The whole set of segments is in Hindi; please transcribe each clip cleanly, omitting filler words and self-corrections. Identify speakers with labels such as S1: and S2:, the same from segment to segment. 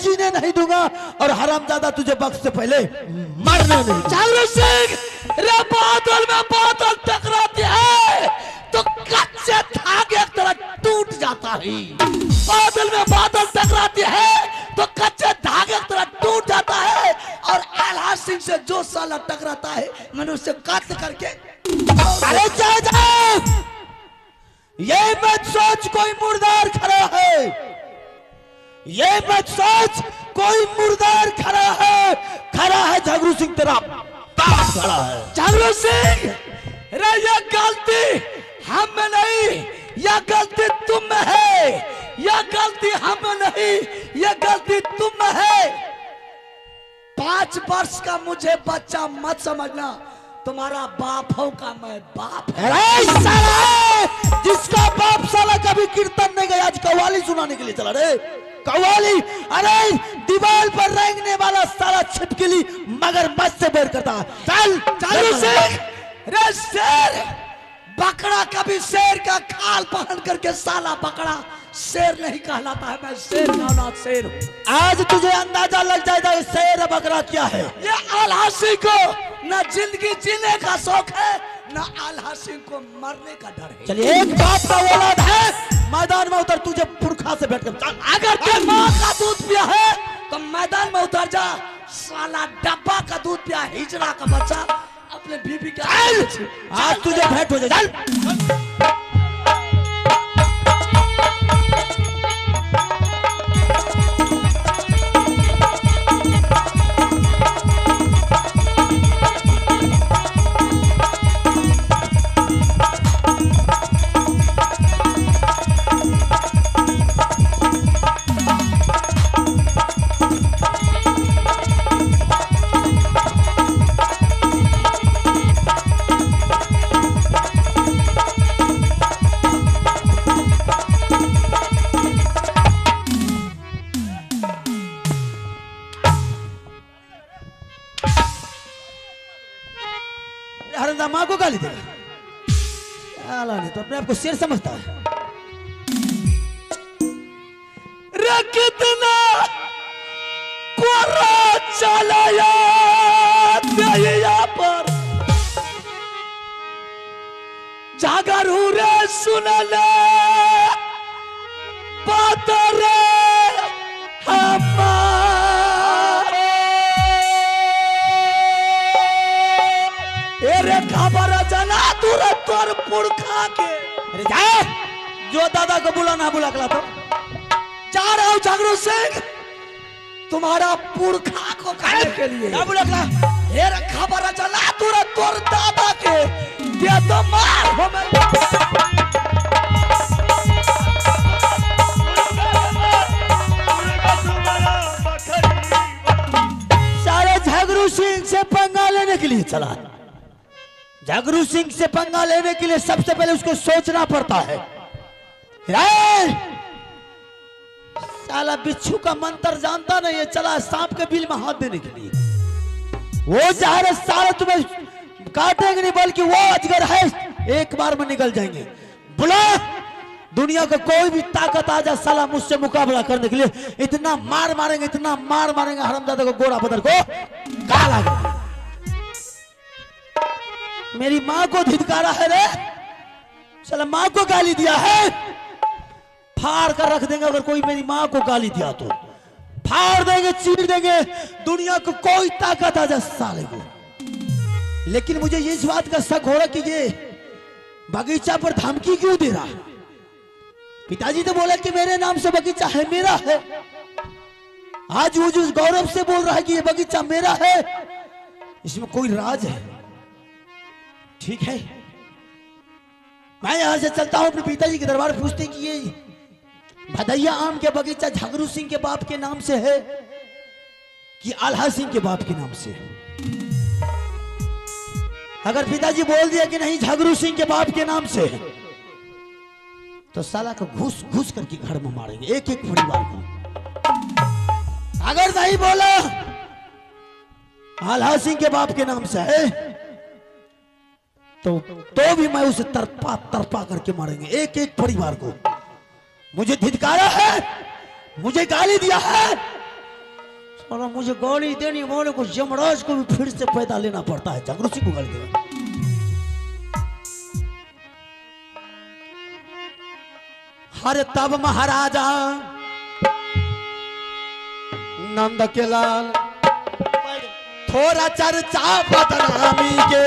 S1: जीने नहीं दूंगा और हरामजादा तुझे वक्त से पहले मरने नहीं।
S2: जागरूक सिंह, रे बादल में बादल टकराते हैं तो कच्चे धागे की तरह टूट जाता है। बादल में बादल टकराते हैं तो कच्चे धागे की तरह टूट जाता है। और आल्हा सिंह से जो साला टकराता है मैंने उससे काट करके।
S1: अरे जा ये मत सोच कोई मुर्दार खड़ा है, ये मत सोच कोई मुर्दार खड़ा है झगरू सिंह तेरा बाप खड़ा है।
S2: जागरूक सिंह, रे ये गलती हम में नहीं, यह गलती तुम में है। यह गलती हम में नहीं, यह गलती तुम में है। 5 वर्ष का मुझे बच्चा मत समझना, तुम्हारा बाप हो का मैं बाप है।
S1: अरे साला, जिसका बाप साला कभी कीर्तन नहीं गया आज कव्वाली सुनाने के लिए चला रे। कव्वाली, अरे दीवार पर रेंगने वाला साला छिपकली मगर मत से बेर करता। चल
S2: जागरूक सिंह, रे शेर बकरा कभी शेर का खाल पहन करके साला बकरा शेर नहीं कहलाता है। मैं शेर का औलाद शेर हूं।
S1: आज तुझे अंदाजा लग जाएगा ये शेर बकरा क्या है।
S2: ये आल्हा सिंह को न जिंदगी जीने का शौक है न आल्हा सिंह को मरने का डर है।
S1: चलिए एक बाप का औलाद है, मैदान में उतर, तुझे पुरखा से बैठ कर चल।
S2: अगर तू माँ का दूध पिया है तो मैदान में उतर जा। साला डब्बा का दूध पिया हिजड़ा का बच्चा अपने बीबी का।
S1: आज तुझे भेंट हो जाए। चल हरंदा माँ को गाली देगा। आला नहीं तो अपने आप को शेर समझता है।
S2: रे कितना कोरा चलाया यहाँ पर जागरू रे सुन ले बात रे रे खबर जना तोर पुरखा के।
S1: अरे जा, जो दादा को बुला ना बुला कला तो
S2: जा रहा हूं जागरूक सिंह, तुम्हारा पुरखा को खाने के लिए।
S1: ना बुला कला।
S2: ये खबर जना तोर दादा के दे तो मार
S1: सारे झगरू सिंह से पंगा लेने के लिए चला। झगरू सिंह से पंगा लेने के लिए सबसे पहले उसको सोचना पड़ता है। साला बिच्छू का मंत्र जानता नहीं है, चला सांप के बिल में हाथ देने के लिए। वो जहर साले तुम्हें काटेंगे नहीं बल्कि वो अजगर है, एक बार में निकल जाएंगे। बुला दुनिया का कोई भी ताकत आ जा साला मुझसे मुकाबला करने के लिए। इतना मार मारेंगे, इतना मार मारेंगे हरामजादा को, गोरा बदर को काला। मेरी माँ को धिक्कारा है रे, चला माँ को गाली दिया है, फाड़ कर रख देंगे। अगर कोई मेरी माँ को गाली दिया तो फाड़ देंगे, चीर देंगे, दुनिया को कोई ताकत आ जा साले को। लेकिन मुझे इस बात का शक हो रहा कि ये बगीचा पर धमकी क्यों दे रहा है। पिताजी तो बोला कि मेरे नाम से बगीचा है, मेरा है। आज वो जो गौरव से बोल रहा है कि ये बगीचा मेरा है, इसमें कोई राज है। ठीक है, मैं यहां से चलता हूं, अपने पिताजी के दरबार पूछते कि ये भदैया आम के बगीचा झगरू सिंह के बाप के नाम से है कि आल्हा सिंह के बाप के नाम से। अगर पिताजी बोल दिया कि नहीं झगरू सिंह के बाप के नाम से, तो साला को घुस घुस करके घर में मारेंगे, एक एक परिवार को। अगर नहीं बोला आल्हा सिंह के बाप के नाम से है, तो भी मैं उसे तरपा तरपा करके मारेंगे, एक एक परिवार को। मुझे धिक्कारा है, मुझे गाली दिया है, और मुझे गाली देनी वाले को यमराज को भी फिर से पैदा लेना पड़ता है, जागरूसी को गाली देना। हर तब महाराजा नंद के लाल थोड़ा चर्चा बदनामी के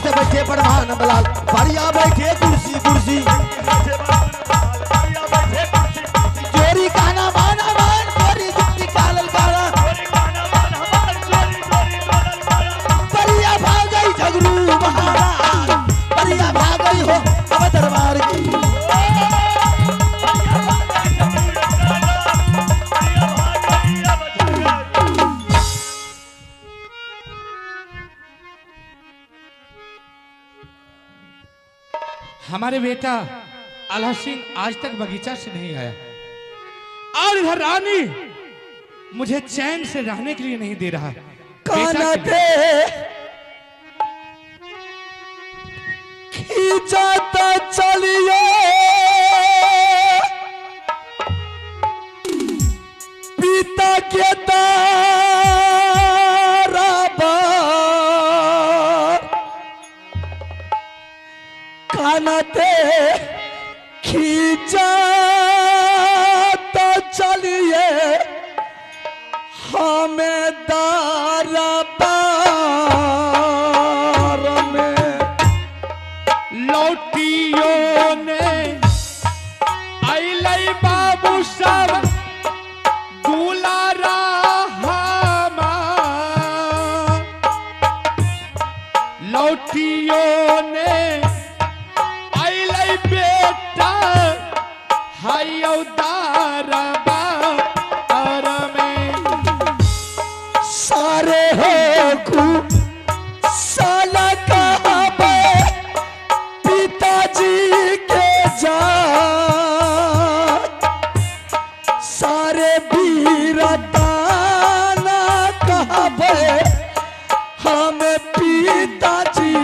S1: से बैठे परमान बलाल बढ़िया बैठे कुर्सी कुर्सी चोरी खाना माना मान चोरी चोरी कालल काला बढ़िया भाग गई झगड़ू महाराज बढ़िया भाग गई हो अब दरबार की।
S3: हमारे बेटा आल्हा सिंह आज तक बगीचा से नहीं आया और इधर रानी मुझे चैन से रहने के लिए नहीं दे रहा।
S1: काना दे खींचाता चलिए पिता के कानते खींचाता चलिए हमें दरबार में
S3: लौटियों ने अइलै बाबू सब दुलारा हमार लौटियों ने बेटा हायो दरबार में
S1: सारे हो साला कहबे पिताजी के जात सारे वीरताना कहबे हमें पिताजी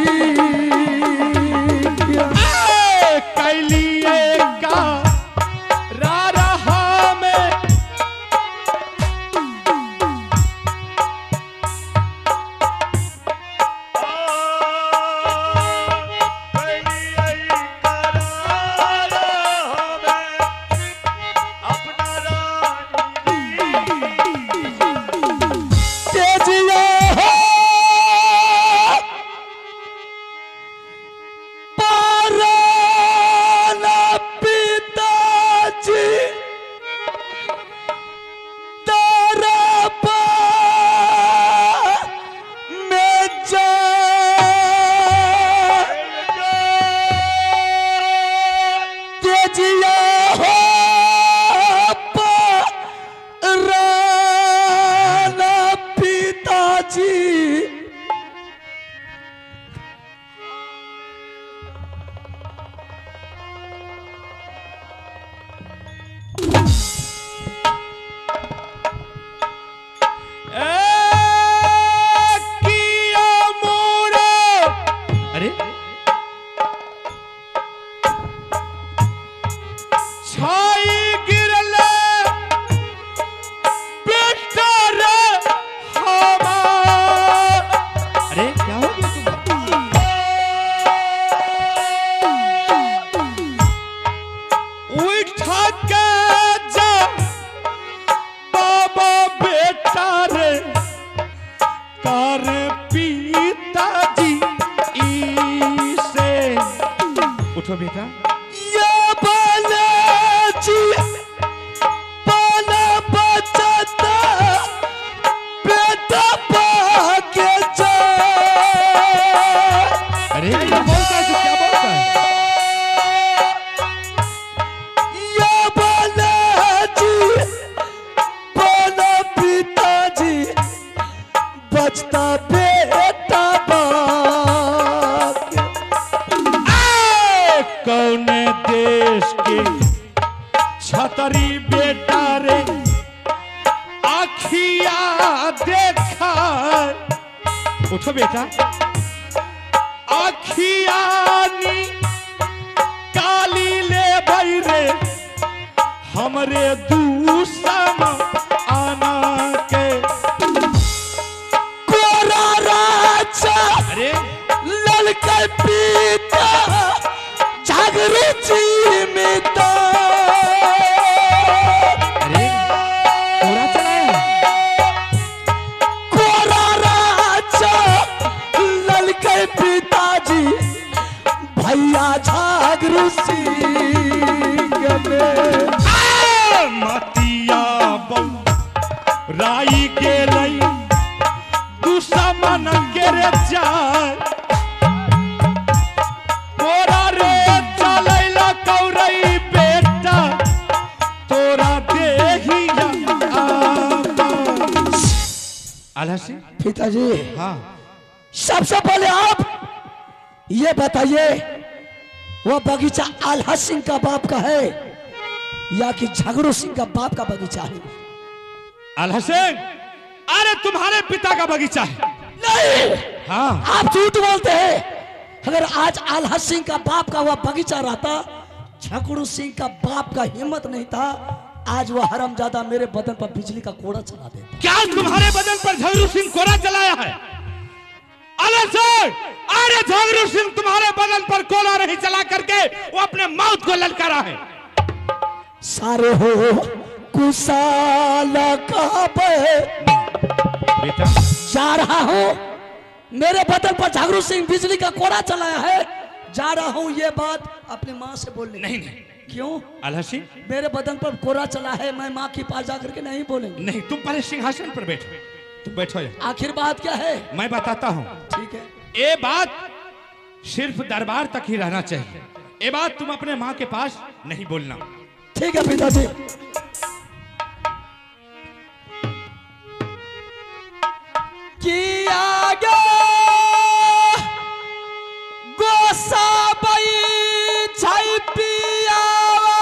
S3: उठो बेटा
S1: ये बालाजी बाला बचता बेटा पाके जा।
S3: अरे क्या बोलता है क्या बोलता है
S1: ये बालाजी बाला पिताजी बचता बेटा
S3: कौन देश के छतरी बेटा रे आखिया देखा। उठो बेटा आखियानी काली ले भाई रे हम हमरे दूसम आना के
S2: कोरा राजा
S3: अरे
S2: ललके पीता जागृति में तो
S3: अरे पूरा चलाया
S2: कोरा राजा ललके पिताजी भैया जागृति
S3: मतिया राई के लई दुश्मन के रे जाय तोरा रे चलैला कौरई बेटा तोरा देहिया आला सिंह
S2: पिताजी
S3: हाँ
S2: सबसे पहले आप ये बताइए वो बगीचा आल्हा सिंह का बाप का है या कि झगड़ू सिंह का बाप का बगीचा है?
S3: आला सिंह अरे तुम्हारे पिता का बगीचा है।
S2: नहीं
S3: हाँ
S2: आप झूठ बोलते हैं। अगर आज आल्हा सिंह का बाप का वह बगीचा रहता, झगड़ू सिंह का बाप का हिम्मत नहीं था, आज वह हरामजादा मेरे बदन पर बिजली का कोड़ा चला देता।
S3: क्या तुम्हारे बदन पर झगड़ू सिंह कोड़ा चलाया है? अरे झगड़ू सिंह तुम्हारे बदन पर कोड़ा नहीं चला करके वो अपने मौत को ललकारा है।
S2: सारे हो कुशाला कहां पे
S3: बेटा
S2: जा रहा हूं, मेरे बदन पर झगड़ू सिंह बिजली का कोड़ा चलाया है, जा रहा हूं ये बात अपनी माँ से बोलने।
S3: नहीं नहीं
S2: क्यों?
S3: आला सिंह
S2: मेरे बदन पर कोड़ा चला है, मैं माँ के पास जाकर के नहीं बोलेंगे।
S3: नहीं तुम पहले सिंहासन पर बैठो, तुम बैठो यहाँ।
S2: आखिर बात क्या है?
S3: मैं बताता हूँ।
S2: ठीक है।
S3: ये बात सिर्फ दरबार तक ही रहना चाहिए, ये बात तुम अपने माँ के पास नहीं बोलना।
S2: ठीक है पिताजी। किया गया गोसाबाई छाई पियावा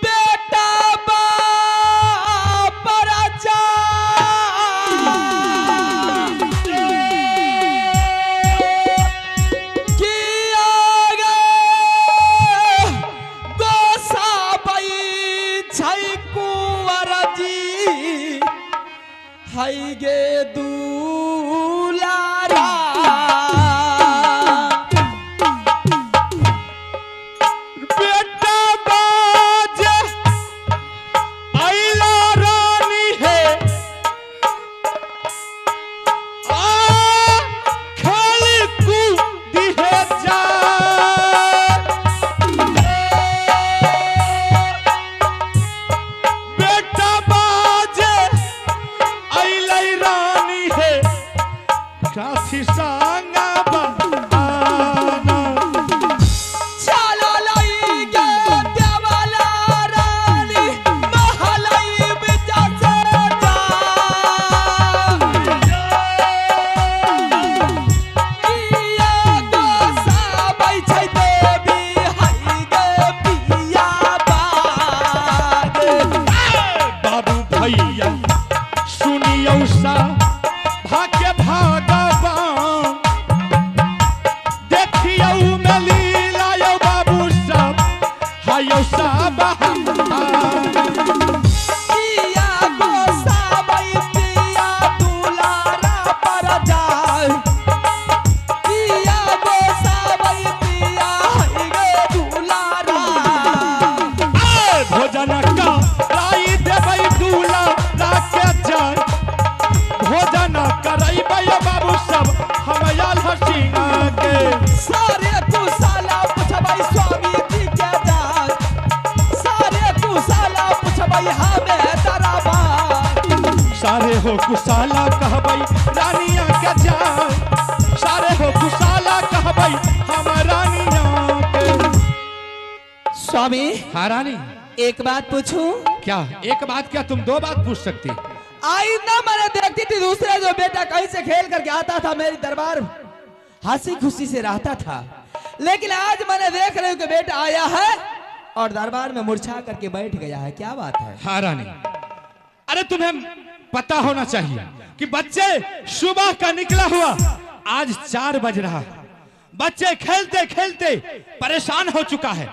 S2: बेटा बाप राजा किया गया गोसाबाई छाई कुंवर जी हाई गे दूलारा
S3: बेटा बाज आइला रानी है खाली कूदी है जा बेटा बाज आइला रानी है काफी सांगा बहाना
S2: चला लाई गे देवाला रानी महलाई बिचा से जा किया गोसा बैठै देवी हाई गे पिया बाग
S3: बाबू भैया सुनियो सा भाग्य भागवान देखियो में लीला यो बाबू सब हायो सा
S2: किया गोसा बैठिया दुलारा पर जाय किया गोसा बैठिया हाई गे दुलारा
S3: भोजन का राई देबै दूला राके जाय भोजन करैबै बाबू सब हम आल्हा सिंह के
S2: सारे कुशाला पुछबै स्वामी जी के जाय सारे कुशाला पुछबै हमें दरबार
S3: सारे हो कुशाला कहबै रानिया के जाय सारे हो कुशाला कहबै हम रानिया के।
S2: स्वामी
S3: हाँ रानी
S2: एक बात पूछूं?
S3: क्या एक बात क्या तुम दो बात पूछ सकती?
S2: आईना मैंने देखती थी दूसरे जो बेटा कहीं से खेल करके आता था मेरी दरबार हंसी खुशी से रहता था, लेकिन आज मैंने देख रही हूँ कि बेटा आया है और दरबार में मुरझा करके बैठ गया है, क्या बात है?
S3: हाँ रानी अरे तुम्हें पता होना चाहिए कि बच्चे सुबह का निकला हुआ आज 4 बज रहा, बच्चे खेलते खेलते परेशान हो चुका है,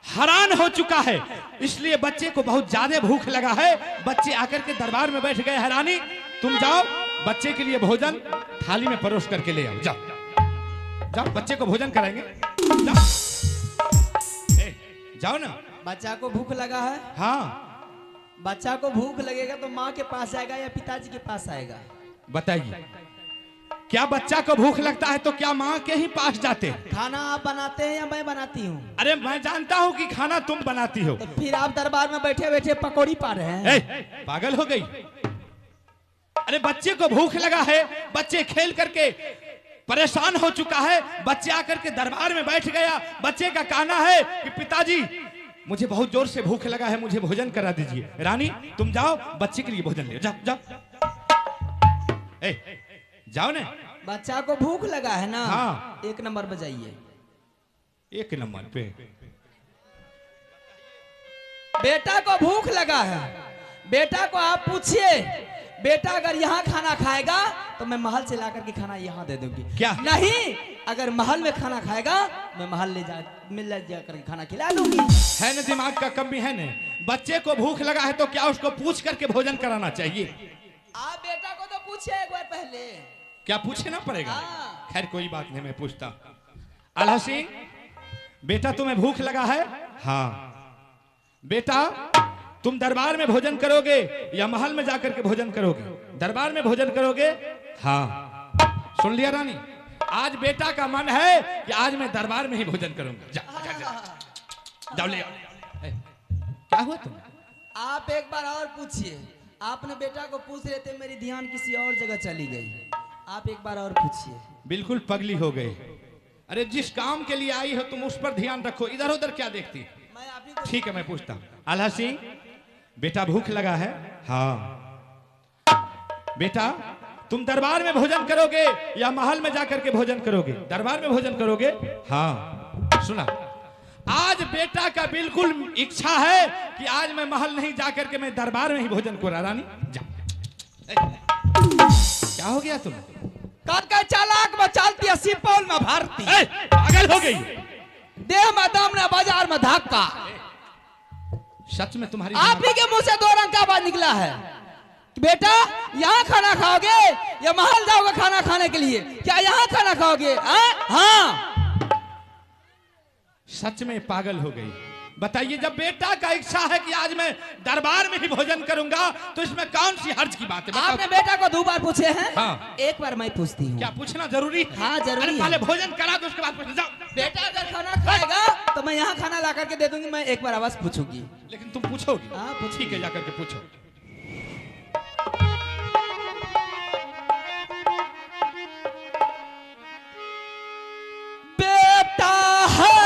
S3: हैरान हो चुका है, इसलिए बच्चे को बहुत ज्यादा भूख लगा है। बच्चे आकर के दरबार में बैठ गए। है रानी, तुम जाओ बच्चे के लिए भोजन थाली में परोस करके ले आओ। जाओ जाओ, बच्चे को भोजन कराएंगे। जाओ जाओ ना।
S2: बच्चा को भूख लगा है।
S3: हाँ
S2: बच्चा को भूख लगेगा तो माँ के पास आएगा या पिताजी के पास आएगा?
S3: बताइए, क्या बच्चा को भूख लगता है तो क्या माँ के ही पास जाते हैं?
S2: खाना आप बनाते हैं या मैं बनाती हूँ?
S3: अरे मैं जानता हूँ कि खाना तुम बनाती हो।
S2: तो फिर आप दरबार में बैठे बैठे पकौड़ी पा रहे हैं?
S3: पागल हो गई? अरे बच्चे को भूख लगा है, बच्चे खेल करके परेशान हो चुका है, बच्चे आकर के दरबार में बैठ गया। बच्चे का कहना है कि पिताजी मुझे बहुत जोर से भूख लगा है, मुझे भोजन करा दीजिए। रानी तुम जाओ बच्चे के लिए भोजन ले जाओ। जाओ जाओ ना।
S2: बच्चा को भूख लगा है ना?
S3: हाँ।
S2: 1 नंबर बजाइए।
S3: 1 नंबर पे
S2: बेटा को भूख लगा है, बेटा को आप पूछिए, बेटा अगर यहाँ खाना खाएगा तो मैं महल से लाकर के खाना यहाँ दे दूंगी।
S3: क्या?
S2: नहीं, अगर महल में खाना खाएगा मैं महल ले जाकर खाना खिला दूंगी।
S3: है ना, दिमाग का कमी है ना। बच्चे को भूख लगा है तो क्या उसको पूछ करके भोजन कराना चाहिए?
S2: आप बेटा को तो पूछिए एक बार पहले।
S3: क्या पूछना पड़ेगा?
S2: हाँ।
S3: खैर कोई बात नहीं, मैं पूछता। आल्हा सिंह, बेटा तुम्हें भूख लगा है? हाँ। बेटा तुम दरबार में भोजन करोगे या महल में जाकर के भोजन करोगे? दरबार में भोजन करोगे? हाँ। सुन लिया रानी, आज बेटा का मन है कि आज मैं दरबार में ही भोजन करूंगा। जाओ ले आओ। क्या हुआ तुम?
S2: आप एक बार और पूछिए। आपने बेटा को पूछ रहे थे, मेरी ध्यान किसी और जगह चली गई। आप एक बार और पूछिए।
S3: बिल्कुल पगली हो गई। अरे जिस काम के लिए आई हो तुम उस पर ध्यान रखो, इधर उधर क्या देखती?
S2: मैं आप ही को।
S3: ठीक है मैं पूछता हूँ। आल्हा सिंह, बेटा भूख लगा है? हाँ। बेटा तुम दरबार में भोजन करोगे या महल में जाकर के भोजन करोगे? दरबार में भोजन करोगे? हाँ। सुना, आज बेटा का बिल्कुल इच्छा है कि आज मैं महल नहीं जाकर के मैं दरबार में ही भोजन करा। रानी जा। क्या हो गया तुम?
S2: काका चालाक में चलती है, सिपौल में भारती।
S3: पागल हो गई?
S2: देह में दम ने बाजार में धक्का।
S3: सच में तुम्हारी
S2: आप ही के मुंह से 2 रंग का आवाज निकला है कि बेटा यहाँ खाना खाओगे या महल जाओगे खाना खाने के लिए? क्या यहाँ खाना खाओगे? हाँ।
S3: सच में पागल हो गई। बताइए, जब बेटा का इच्छा है कि आज मैं दरबार में ही भोजन करूंगा तो इसमें कौन सी हर्ज की बात है?
S2: आपने बेटा को 2 बार पूछे हैं?
S3: हाँ।
S2: एक बार मैं पूछती हूँ।
S3: क्या पूछना जरूरी?
S2: हाँ जरूरी
S3: अरे
S2: है।
S3: पहले भोजन करा दो उसके बाद पूछ। जाओ।
S2: बेटा अगर खाना खाएगा तो मैं यहाँ खाना ला करके दे दूंगी। मैं एक बार आवाज पूछूंगी।
S3: लेकिन तुम पूछोगी?
S2: हाँ, पूछूंगी।
S3: ठीक है, जाकर के पूछो।
S2: बेटा है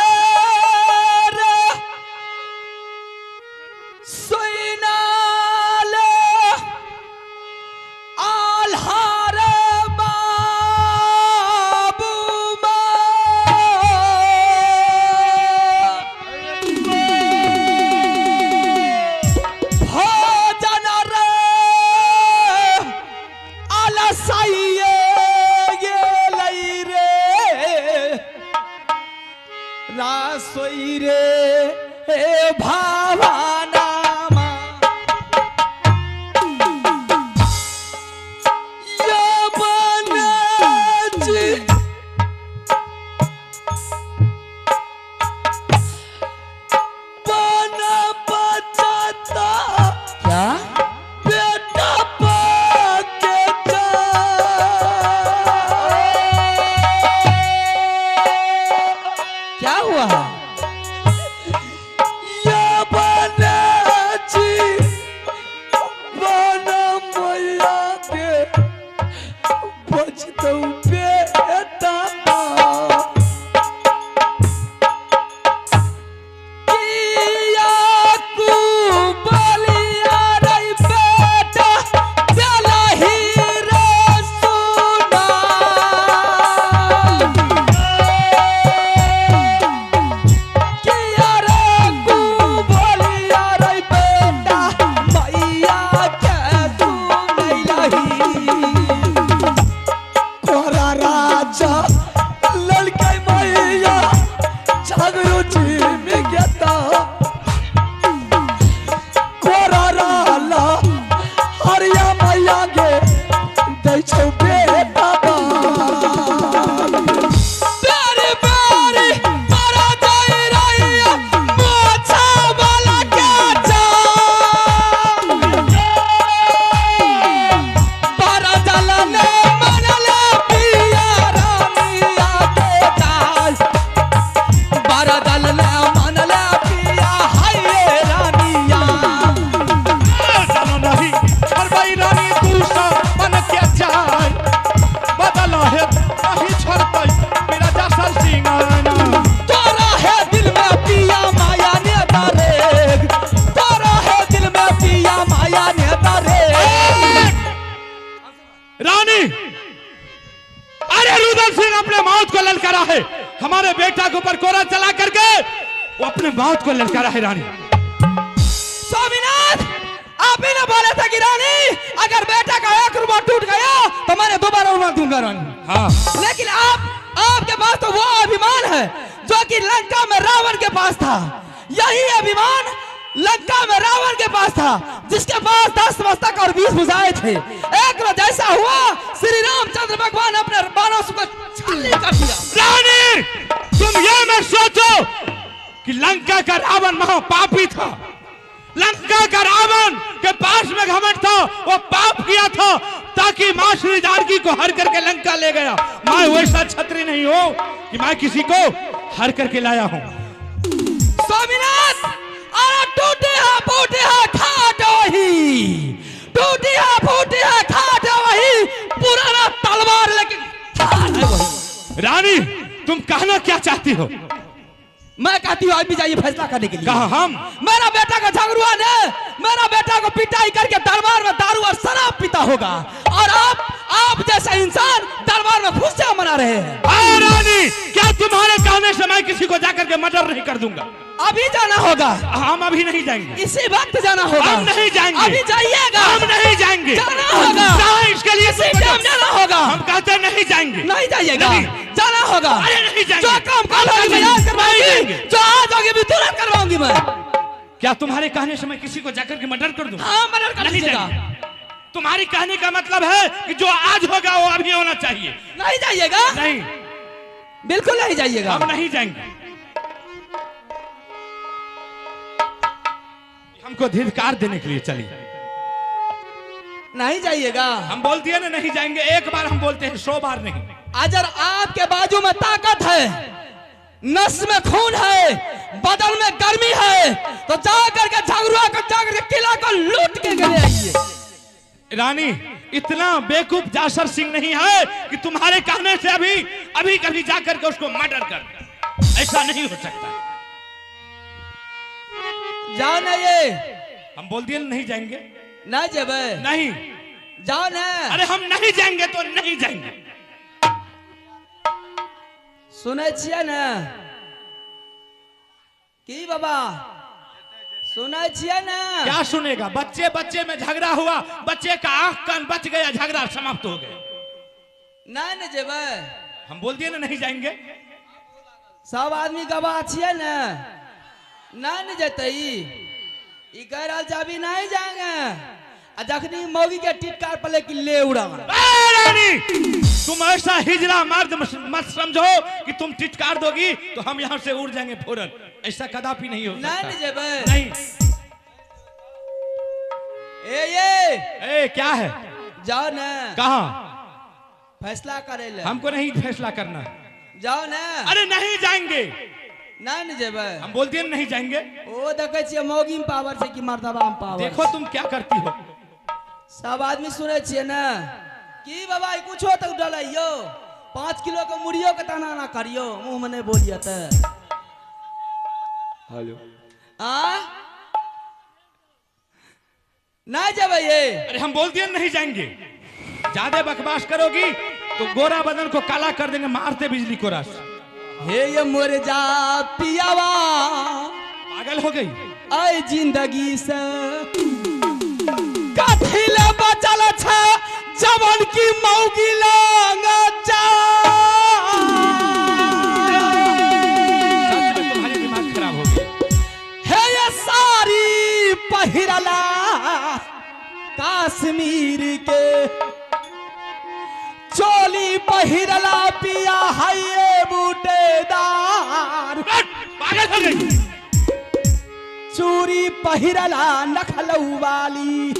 S2: सोई रे भावाना क्या हुआ?
S3: हमारे बेटा के ऊपर कोरा चला करके वो अपने मौत को ललकारा है रानी।
S2: स्वामीनाथ, आप ही ना बोले थे कि रानी अगर बेटा का एक रुपया टूट गया तो मैंने दोबारा रुपया दूंगा रानी।
S3: हाँ,
S2: लेकिन आपके पास तो वो अभिमान है जो कि लंका में रावण के पास था। यही अभिमान लंका में रावण के पास था, जिसके पास 10 मस्तक और 20 भुजाएं थे। एक रोज ऐसा हुआ, श्री रामचंद्र भगवान अपने बाणों से छाली कर दिया।
S3: रानी, तुम ये मत सोचो कि लंका का रावण महापापी था। लंका का रावण के पास में घमंड था, वो पाप किया था ताकि मां श्री जानकी को हर करके लंका ले गया। मैं वैसा छत्री नहीं हूं कि मैं किसी को हर करके लाया हूं।
S2: स्वामीनाथ, अरे टूटे है फूटे है खाट वही, टूटी है फूटी है खाट वही, पुराना तलवार लेकिन खाट है वही।
S3: रानी, तुम कहना क्या चाहती हो?
S2: मैं कहती हूँ आज भी जाइए फैसला करने के लिए।
S3: कहा हम?
S2: मेरा बेटा का झगड़ुआ ने मेरा बेटा को पिटाई करके दरबार में दारू और शराब पीता होगा, और आप जैसा इंसान दरबार में खुशियां मना रहे हैं।
S3: रानी, क्या तुम्हारे कहने से मैं किसी को जाकर के मर्डर नहीं कर दूंगा?
S2: अभी जाना होगा।
S3: हम अभी नहीं जाएंगे।
S2: इसी वक्त जाना होगा।
S3: हम नहीं जाएंगे।
S2: अभी जाइएगा।
S3: हम नहीं जाएंगे।
S2: जाना होगा।
S3: कहाँ इसके लिए
S2: इसी टाइम जाना होगा।
S3: हम कहते नहीं जाएंगे।
S2: नहीं जाइएगा।
S3: नहीं।
S2: जाना होगा।
S3: अरे नहीं जाएंगे।
S2: जो काम करोगे मैं आज करवाऊंगी, जो आज होगी भी तुरंत करवाऊंगी मैं।
S3: क्या तुम्हारे कहने से मैं किसी को जाकर के मर्डर कर दूं?
S2: हाँ, मर्डर कर दीजिएगा।
S3: तुम्हारी कहने का मतलब है कि जो आज होगा वो अभी होना चाहिए।
S2: नहीं जाइएगा।
S3: नहीं,
S2: बिल्कुल नहीं जाइएगा।
S3: हम नहीं जाएंगे। हमको धिक्कार देने के लिए चलिए।
S2: नहीं जाइएगा।
S3: हम बोल दिए ना नहीं जाएंगे। एक बार हम बोलते हैं, 100 बार नहीं।
S2: अगर आपके बाजू में ताकत है, नस में खून है, बदन में गर्मी है, तो जाकर के झगड़ुआ को जाकर के किला को लूट के ले आइए।
S3: रानी, इतना बेवकूफ जासर सिंह नहीं है कि तुम्हारे कहने से अभी कभी जाकर के उसको मर्डर कर। ऐसा नहीं हो सकता।
S2: जाओ ना, ये
S3: हम बोल दिए नहीं जाएंगे।
S2: नहीं जेबे।
S3: नहीं,
S2: जाओ ना।
S3: अरे हम नहीं जाएंगे तो नहीं जाएंगे।
S2: सुने छिए ना की बाबा, सुने छिए ना?
S3: क्या सुनेगा? बच्चे में झगड़ा हुआ, बच्चे का आंख कान बच गया, झगड़ा समाप्त हो गया।
S2: नहीं जेबे।
S3: हम बोल दिए ना नहीं जाएंगे।
S2: सब आदमी गवाह छिए ना, नहीं जते ई कह रहा जाबी नहीं जाएंगे। जखनी मौगी के टिटकार पर लेके ले उड़ा।
S3: रानी, तुम ऐसा हिजड़ा मर्द मत समझो कि तुम टिटकार दोगी तो हम यहाँ से उड़ जाएंगे फौरन। ऐसा कदापि नहीं हो सकता।
S2: नहीं जेबे।
S3: नहीं।
S2: ए
S3: क्या है?
S2: जाओ ना।
S3: कहाँ?
S2: फैसला करे ले।
S3: हमको नहीं फैसला करना है।
S2: जाओ ना।
S3: अरे नहीं जाएंगे।
S2: नहीं जेबे।
S3: हम बोल दिए नहीं जाएंगे।
S2: ओ देखे छिए मौगी में पावर से कि मर्दबा में पावर।
S3: देखो तुम क्या करती हो।
S2: सब आदमी सुने छिए ना की बाबा कुछो तक डलियो 5 किलो के मुड़ियो के तना ना करियो, मुंह में नहीं बोलिए तो।
S3: हेलो,
S2: नहीं जेबे ये।
S3: अरे हम बोल दिए नहीं जाएंगे। ज्यादा बकवास करोगी तो गोरा बदन को काला कर देंगे, मारते बिजली को रस।
S2: हे ये मोर जा पियावा,
S3: पागल हो गई।
S2: आई जिंदगी से कथिले बचल छे जवन की मौगी लांगा जा।
S3: तुम्हारी दिमाग खराब हो गई।
S2: हे ये सारी पहिरला काश्मीर के, चोली पहिरला पिया है ये बूटेदार।
S3: पागल हो गई।
S2: चूरी पहिरला नखलऊ वाली,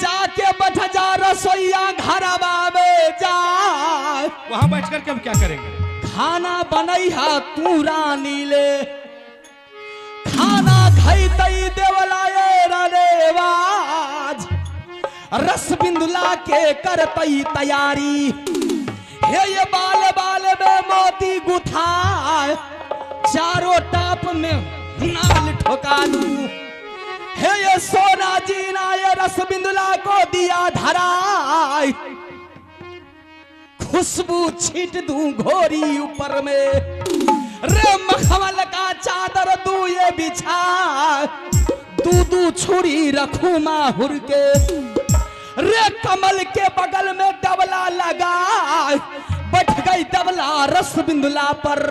S2: जाके बैठ जा रसोईया घरवा में जा।
S3: वहां बैठ करके हम क्या करेंगे?
S2: खाना बनई है तू रानी ले, खाना खैतई देवलाए रनेवाज, रस बिंदुला के करतई तैयारी। हे ये बाल बाल में मोती गुथाए, चारों टाप में नाल ठोका दूं। हे ये सोना जीना ये रस बिंदुला को दिया धराय, खुशबू छीट दूं घोरी ऊपर में, रे मखमल का चादर दू ये बिछा, दू छुरी रखूं माहुर के, रे कमल के बगल में डबला लगा, बैठ गई डबला रस बिंदुला पर,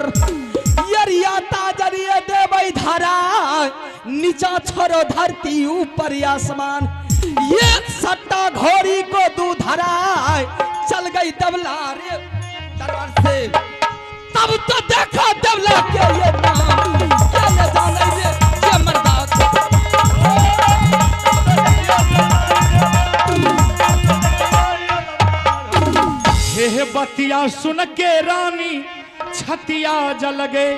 S2: यरिया ताजरिया देवई धारा, नीचा छोड़ो धरती ऊपर आसमान, ये सट्टा घोड़ी को दू धरा, चल गई डबला रे दरबार से, तब तो देखा डबला के ये नाम, क्या न जाने रे ये मर्दा।
S3: हे बतिया सुन के रानी छतिया जल गे,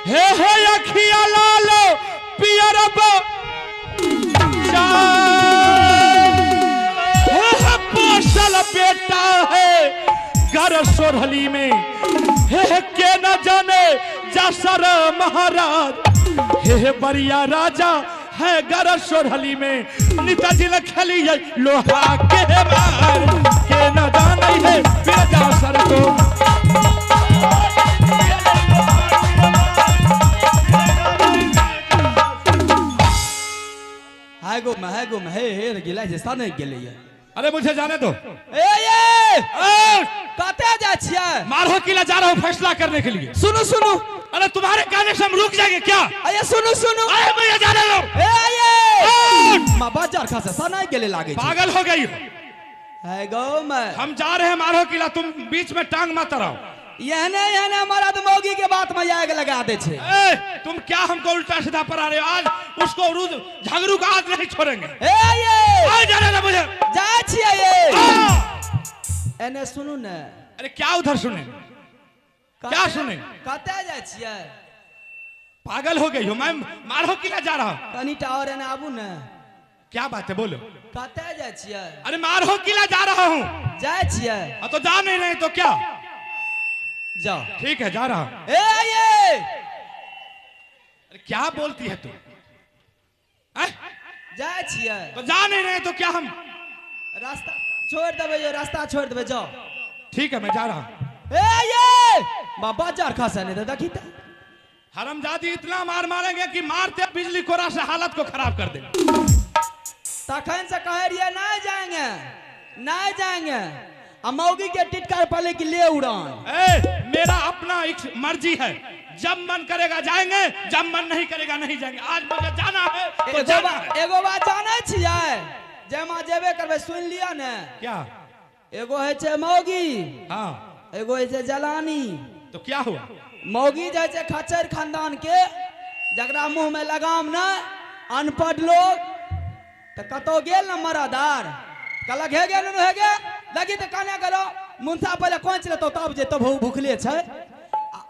S3: हे अखिया लालो पियर पोसल बेटा है घर सोरहली में, हे के न जाने जसर महाराज, हे बरिया राजा है घर सोरहली में, नेताजी ने खेली है लोहा के मार, के न जाने है बिरजा सर को।
S2: है गो हे गिला जैसा नहीं गेले ये।
S3: अरे मुझे जाने दो।
S2: ये कहते जा छिया,
S3: मारो किला जा रहा हूँ फैसला करने के लिए।
S2: सुनो सुनो,
S3: अरे तुम्हारे कहने से हम रुक जाएंगे क्या?
S2: अरे सुनो सुनो,
S3: अरे मुझे जाने दो।
S2: माँ बाजार खासा सा नहीं गेले लागे,
S3: पागल हो गई हो।
S2: है गो मैं,
S3: हम जा रहे हैं मारो किला, तुम बीच में टांग मत अड़ाओ।
S2: यहने हमारा तो मौगी के बात में आग लगा दे छे।
S3: तुम क्या हमको उल्टा सीधा पढ़ा रहे हो? आज उसको झगड़ू का आज नहीं छोड़ेंगे।
S2: ये
S3: जाने दो मुझे,
S2: जा छिया ये। एने सुनो न।
S3: अरे क्या उधर सुने, क्या सुने?
S2: कहते जा छिया,
S3: पागल हो गई हो। मैं मारो किला जा रहा हूँ।
S2: कनीटा और एने आबू न।
S3: क्या बात है बोलो।
S2: कहते जा छिया,
S3: अरे मारो किला जा रहा हूँ।
S2: जा छिया,
S3: तो जा नहीं रहे तो क्या?
S2: जाओ।
S3: ठीक है जा रहा हूँ।
S2: ये
S3: अरे क्या बोलती है तू?
S2: जा छिया,
S3: तो जा नहीं रहे तो क्या? हम
S2: रास्ता छोड़ देवे, रास्ता छोड़ देवे, जाओ।
S3: ठीक है मैं जा रहा हूँ।
S2: ये बाबा जार खासा नहीं दादा की
S3: हरामजादी इतना मार मारेंगे कि मारते बिजली कोरा से हालत को खराब कर देंगे।
S2: तखन से कह रही है नहीं जाएंगे, नहीं जाएंगे, मौगी के टिटकार पाले की ले उड़ान।
S3: मेरा अपना मर्जी है, जब मन करेगा जाएंगे, जब मन नहीं करेगा नहीं जाएंगे। आज मुझे जाना है तो जाना है।
S2: एगो बात जाने छियै, जमा जेबे करबे सुन लिया ने।
S3: क्या?
S2: एगो है छे मौगी,
S3: हाँ,
S2: एगो है छे जलानी।
S3: तो क्या हुआ?
S2: मौगी जे छे खच्चर खानदान के, जकरा मुंह में लगाम न, अनपढ़ लोग, तो कतो गेल न मरादार, कहलक हे गे नुनु हे गे लगी तो कहने गलो मुंसा पहले कोंच लेतो तब जे तब भूखले छै।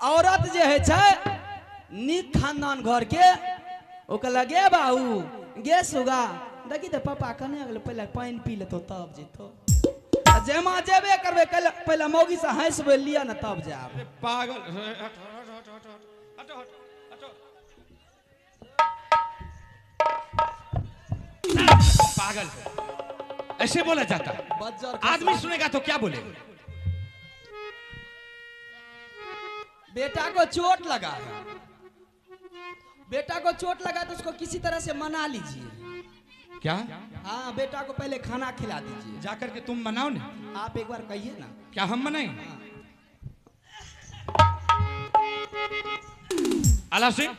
S2: औरत जे है छै नीक खानदान घर के, ओ कहलक गे बाबू गे सुगा देखी तो पापा कहने गलो पहले पानी पी लेतो तब जेतो। जेमा जेबे करबे पहले मौगी से हंसबे लिया न तब जाब।
S3: पागल पागल ऐसे बोला जाता है? आदमी सुनेगा तो क्या बोलेगा?
S2: बेटा को चोट लगा है, बेटा को चोट लगा तो उसको किसी तरह से मना लीजिए।
S3: क्या?
S2: हाँ, बेटा को पहले खाना खिला दीजिए।
S3: जाकर के तुम मनाओ ना।
S2: आप एक बार कहिए ना।
S3: क्या हम मनाएं? आला सिंह,